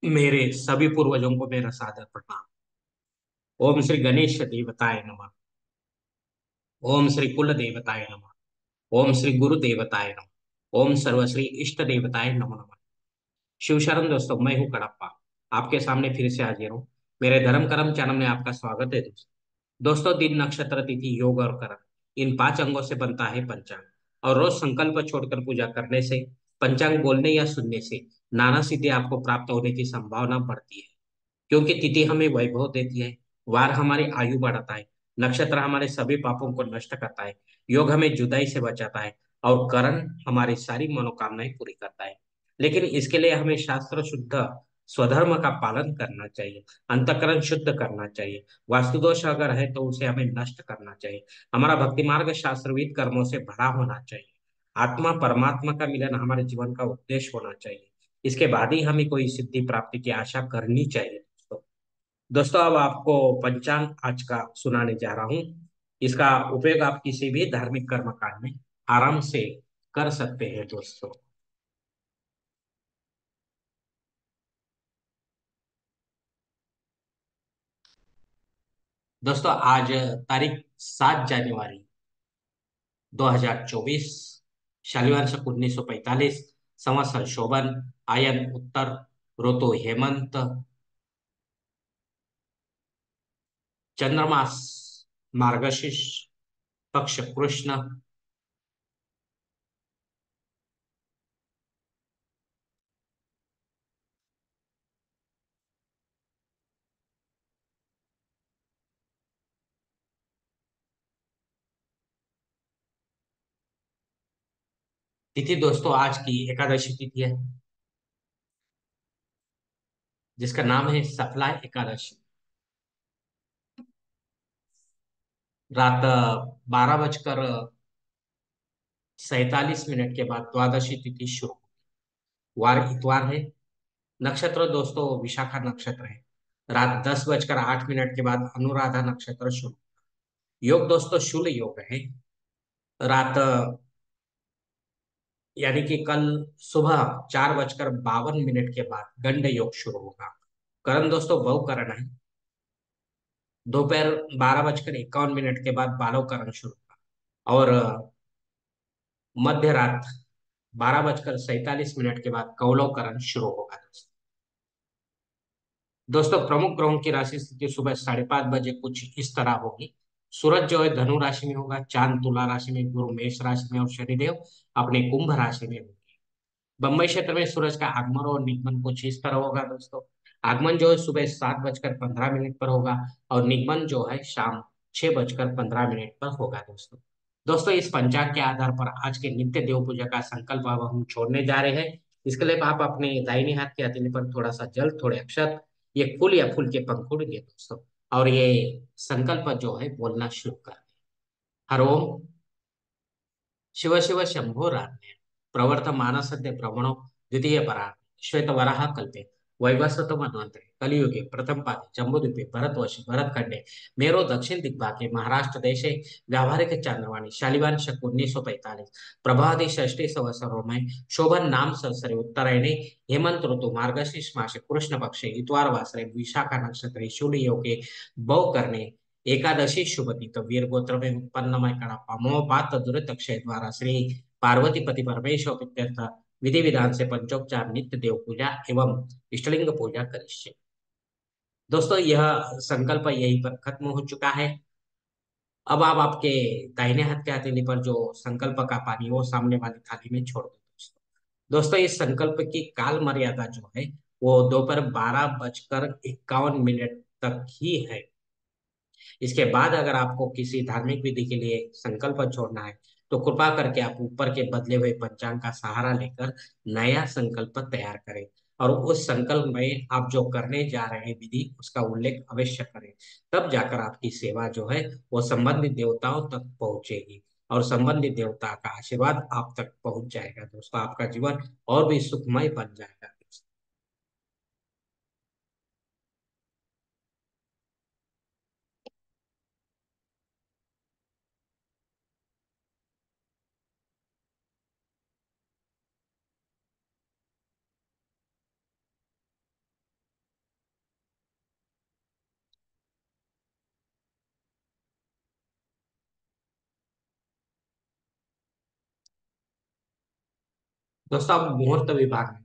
मेरे सभी पूर्वजों को मेरा सादर प्रणाम। ओम श्री गणेश देवताय नमः। ओम श्री कुल देवताय नमः। ओम श्री गुरु देवताय नमः। ओम सर्वश्री इष्ट देवताय नमो नमः। शिव शरण दोस्तों, मैं हूँ कड़प्पा। आपके सामने फिर से हाजिर हूँ। मेरे धर्म कर्म चैनल में आपका स्वागत है दोस्तों। दोस्तों, दिन नक्षत्र तिथि योग और कर्म, इन 5 अंगों से बनता है पंचांग। और रोज संकल्प छोड़कर पूजा करने से, पंचांग बोलने या सुनने से नाना सिद्धि आपको प्राप्त होने की संभावना बढ़ती है। क्योंकि तिथि हमें वैभव देती है, वार हमारी आयु बढ़ाता है, नक्षत्र हमारे सभी पापों को नष्ट करता है, योग हमें जुदाई से बचाता है, और करण हमारी सारी मनोकामनाएं पूरी करता है। लेकिन इसके लिए हमें शास्त्र शुद्ध स्वधर्म का पालन करना चाहिए, अंतःकरण शुद्ध करना चाहिए। वास्तु दोष अगर है तो उसे हमें नष्ट करना चाहिए। हमारा भक्ति मार्ग शास्त्रविद कर्मों से भरा होना चाहिए। आत्मा परमात्मा का मिलन हमारे जीवन का उद्देश्य होना चाहिए। इसके बाद ही हमें कोई सिद्धि प्राप्ति की आशा करनी चाहिए दोस्तों। दोस्तों, अब आपको पंचांग आज का सुनाने जा रहा हूँ। इसका उपयोग आप किसी भी धार्मिक कर्म कांड में आराम से कर सकते हैं दोस्तों। दोस्तों, आज तारीख 7 जनवरी 2024, शनिवार शक 1945, संवत्सर शोभन, आयन उत्तर, ऋतु हेमंत, चंद्रमास मार्गशीर्ष, पक्ष कृष्ण। तिथि दोस्तों आज की एकादशी तिथि है, जिसका नाम है सफला एकादशी। रात 12:47 के बाद द्वादशी तिथि शुरू। वार इतवार है। नक्षत्र दोस्तों विशाखा नक्षत्र है। रात 10:08 के बाद अनुराधा नक्षत्र शुरू। योग दोस्तों शूल योग है। रात यानी कि कल सुबह 4:52 के बाद गंड योग शुरू होगा। करण दोस्तों बहु करण है। दोपहर 12:51 के बाद बालव करण शुरू होगा। और मध्य रात 12:47 के बाद कौलव करण शुरू होगा दोस्तों। दोस्तों, प्रमुख ग्रहों की राशि स्थिति सुबह 5:30 बजे कुछ इस तरह होगी। सूरज जो है धनु राशि में होगा, चांद तुला राशि में, गुरु मेष राशि में, और शनिदेव अपने कुंभ राशि में होंगे। बम्बई क्षेत्र में सूरज का आगमन और निगमन कुछ इस तरह होगा दोस्तों। आगमन जो है सुबह 7:15 पर होगा, और निगमन जो है शाम 6:15 पर होगा दोस्तों। दोस्तों, इस पंचांग के आधार पर आज के नित्य देव पूजा का संकल्प अब हम छोड़ने जा रहे हैं। इसके लिए आप अपने दाहिने हाथ के हथेली पर थोड़ा सा जल, थोड़े अक्षत, ये फूल या फूल के पंख उड़ेंगे दोस्तों। और ये संकल्प जो है बोलना शुरू कर दें। हर ओम शिव शिव शंभो रात्रे प्रवर्तमान सद्य प्रवणो द्वितीय परात् श्वेत वराह कल्पे वैवस्वत मन्वंतरे कलियुगे प्रथम पादे जम्बूद्वीपे भरतवर्षे भरतखंडे मेरो दक्षिण दिग्भागे महाराष्ट्र देशे व्यावहारिक चांद्रवाणी शालिवान शक 1945 प्रभाति षष्ठी संवत्सरों में शोभन नाम संवत्सरे उत्तरायणे हेमंत ऋतु मार्गशीर्ष मासे कृष्ण पक्षे इतवार वासरे विशाखा नक्षत्रे शूल योगे बहु करने एकादशी शुभती तो वीर गोत्र में उत्पन्नमय कड़प्पा मोहपात दुरित क्षय द्वारा श्री पार्वती पति परमेश्वर प्रीत्यर्थ विधि विधान से पंचोपचार नित्य देव पूजा एवं इष्टलिंग पूजा करिष्ये। दोस्तों, यह संकल्प यहीं पर खत्म हो चुका है। अब आप आपके दाहिने हाथ के हथेली पर जो संकल्प का पानी वो सामने वाली थाली में छोड़ दो दोस्तों। दोस्तों, इस संकल्प की काल मर्यादा जो है वो दोपहर 12:51 तक ही है। इसके बाद अगर आपको किसी धार्मिक विधि के लिए संकल्प छोड़ना है तो कृपा करके आप ऊपर के बदले हुए पंचांग का सहारा लेकर नया संकल्प तैयार करें। और उस संकल्प में आप जो करने जा रहे हैं विधि उसका उल्लेख अवश्य करें। तब जाकर आपकी सेवा जो है वो संबंधित देवताओं तक पहुंचेगी, और संबंधित देवता का आशीर्वाद आप तक पहुंच जाएगा दोस्तों। आपका जीवन और भी सुखमय बन जाएगा। दोस्तों अब मुहूर्त विभाग में,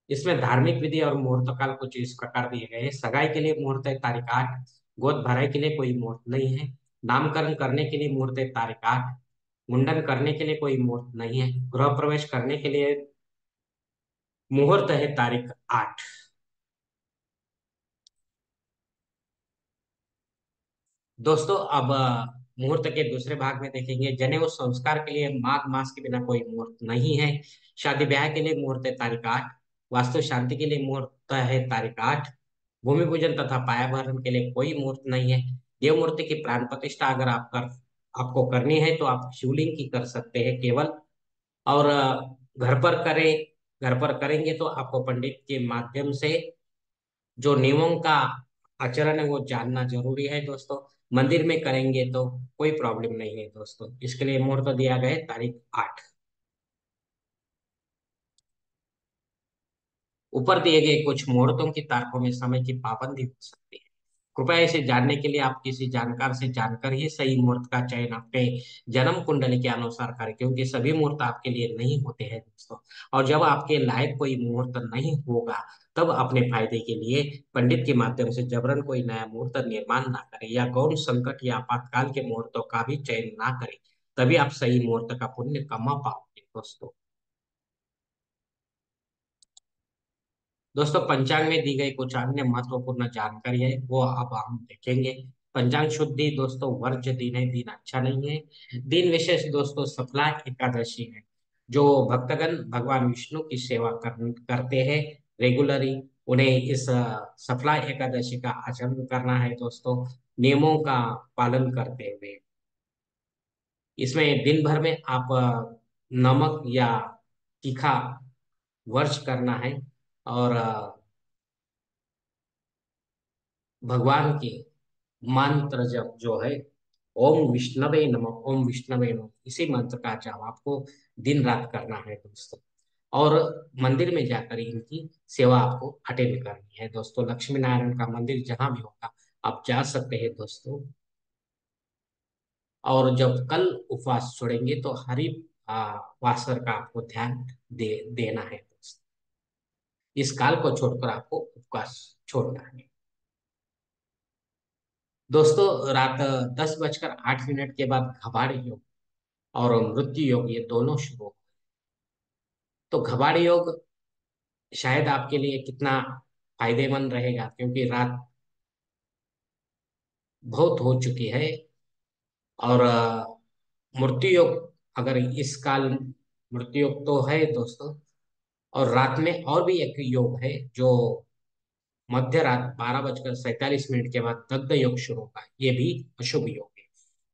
इसमें धार्मिक विधि और मुहूर्त काल कुछ इस प्रकार दिए गए हैं। सगाई के लिए मुहूर्त है तारीख 8, गोद भराई के लिए कोई मुहूर्त नहीं है, नामकरण करने के लिए मुहूर्त है तारीख 8, मुंडन करने के लिए कोई मुहूर्त नहीं है, गृह प्रवेश करने के लिए मुहूर्त है तारीख 8। दोस्तों अब मुहूर्त के दूसरे भाग में देखेंगे। जनेऊ संस्कार के लिए माघ मास के बिना कोई मुहूर्त नहीं है। शादी ब्याह के लिए मुहूर्त है तारीख 8, वास्तु शांति के लिए मुहूर्त है तारीख 8, भूमि पूजन तथा पाया भरण के लिए कोई मुहूर्त नहीं है। देव मूर्ति की प्राण प्रतिष्ठा अगर आपको करनी है तो आप शिवलिंग की कर सकते हैं केवल। और घर पर करें, घर पर करेंगे तो आपको पंडित के माध्यम से जो नियमों का आचरण है वो जानना जरूरी है दोस्तों। मंदिर में करेंगे तो कोई प्रॉब्लम नहीं है दोस्तों। इसके लिए मुहूर्त दिया गया है तारीख 8। ऊपर दिए गए कुछ मुहूर्तों की तारीखों में समय की पाबंदी हो सकती है। कृपया इसे जानने के लिए आप किसी जानकार से जानकर ही सही मुहूर्त का चयन अपने जन्म कुंडली के अनुसार करें, क्योंकि सभी मुहूर्त आपके लिए नहीं होते हैं दोस्तों। और जब आपके लायक कोई मुहूर्त नहीं होगा, तब अपने फायदे के लिए पंडित के माध्यम से जबरन कोई नया मुहूर्त निर्माण ना करें, या गौण संकट या आपातकाल के मुहूर्तों का भी चयन ना करें। तभी आप सही मुहूर्त का पुण्य कमा पाओगे दोस्तों। दोस्तों पंचांग में दी गई कुछ अन्य महत्वपूर्ण जानकारी है वो अब हम देखेंगे। पंचांग शुद्धि दोस्तों, वर्ज्य दिन है, दिन अच्छा नहीं है। दिन विशेष दोस्तों सफला एकादशी है, जो भक्तगण भगवान विष्णु की सेवा करते हैं रेगुलरली, उन्हें इस सफला एकादशी का आचरण करना है दोस्तों, नियमों का पालन करते हुए। इसमें दिन भर में आप नमक या तीखा वर्ज करना है। और भगवान के मंत्र जप जो है, ओम विष्णवे नमः, ओम विष्णवे नमः, इसी मंत्र का जाप आपको दिन रात करना है दोस्तों। और मंदिर में जाकर इनकी सेवा आपको अटेंड करनी है दोस्तों। लक्ष्मी नारायण का मंदिर जहां भी होगा आप जा सकते हैं दोस्तों। और जब कल उपवास छोड़ेंगे तो हरि वासर का आपको ध्यान देना है दोस्तों। इस काल को छोड़कर आपको उपवास छोड़ना है दोस्तों। रात 10:08 के बाद घबाड़ी योग और मृत्यु योग ये दोनों शुरू हो। तो घबाड़ी योग शायद आपके लिए कितना फायदेमंद रहेगा, क्योंकि रात बहुत हो चुकी है। और मृत्यु योग, अगर इस काल मृत्यु योग तो है दोस्तों। और रात में और भी एक योग है जो मध्य रात 12:47 के बाद दग्ध योग शुरू होगा, ये भी अशुभ योग है।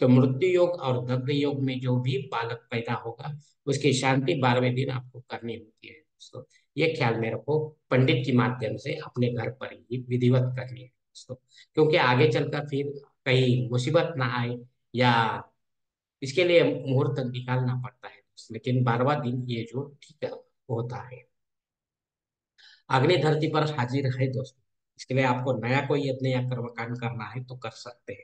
तो मृत्यु योग और दग्ध योग में जो भी बालक पैदा होगा उसकी शांति 12वें दिन आपको करनी होती है दोस्तों। ये ख्याल में रखो, पंडित के माध्यम से अपने घर पर ही विधिवत करनी है दोस्तों, क्योंकि आगे चलकर फिर कहीं मुसीबत ना आए, या इसके लिए मुहूर्त निकालना पड़ता है दोस्तों। लेकिन 12वां दिन ये जो ठीक होता है। अग्नि धरती पर हाजिर है दोस्तों, इसके लिए आपको नया कोई यज्ञ या कर्मकांड करना है तो कर सकते हैं।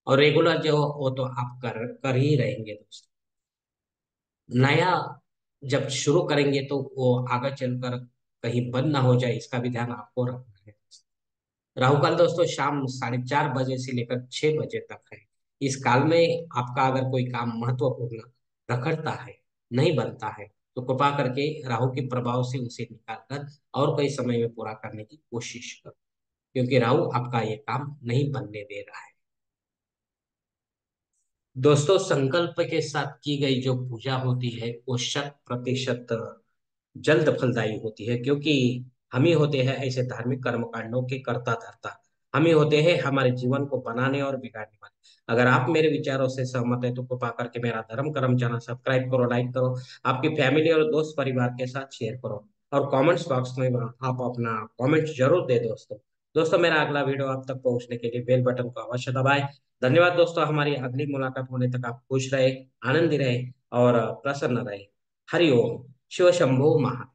और रेगुलर जो वो तो आप कर ही रहेंगे दोस्तों। नया जब शुरू करेंगे तो वो आगे चलकर कहीं बंद ना हो जाए, इसका भी ध्यान आपको रखना है। राहु काल दोस्तों शाम 4:30 बजे से लेकर 6 बजे तक है। इस काल में आपका अगर कोई काम महत्वपूर्ण रखड़ता है, नहीं बनता है, तो कृपा करके राहु के प्रभाव से उसे निकालकर और कोई समय में पूरा करने की कोशिश करो, क्योंकि राहु आपका ये काम नहीं बनने दे रहा है दोस्तों। संकल्प के साथ की गई जो पूजा होती है वो 100% जल्द फलदायी होती है, क्योंकि हम ही होते हैं ऐसे धार्मिक कर्मकांडों के कर्ता धर्ता। हम ही होते हैं हमारे जीवन को बनाने और बिगाड़ने वाले। अगर आप मेरे विचारों से सहमत है तो कृपा करके मेरा धर्म कर्म चैनल सब्सक्राइब करो, लाइक करो, आपकी फैमिली और दोस्त परिवार के साथ शेयर करो, और कमेंट्स बॉक्स में आप अपना कमेंट जरूर दे दोस्तों। दोस्तों मेरा अगला वीडियो आप तक पहुंचने के लिए बेल बटन को अवश्य दबाएं। धन्यवाद दोस्तों। हमारी अगली मुलाकात होने तक आप खुश रहे, आनंदी रहे और प्रसन्न रहे। हरि ओम। शिव शंभो महा।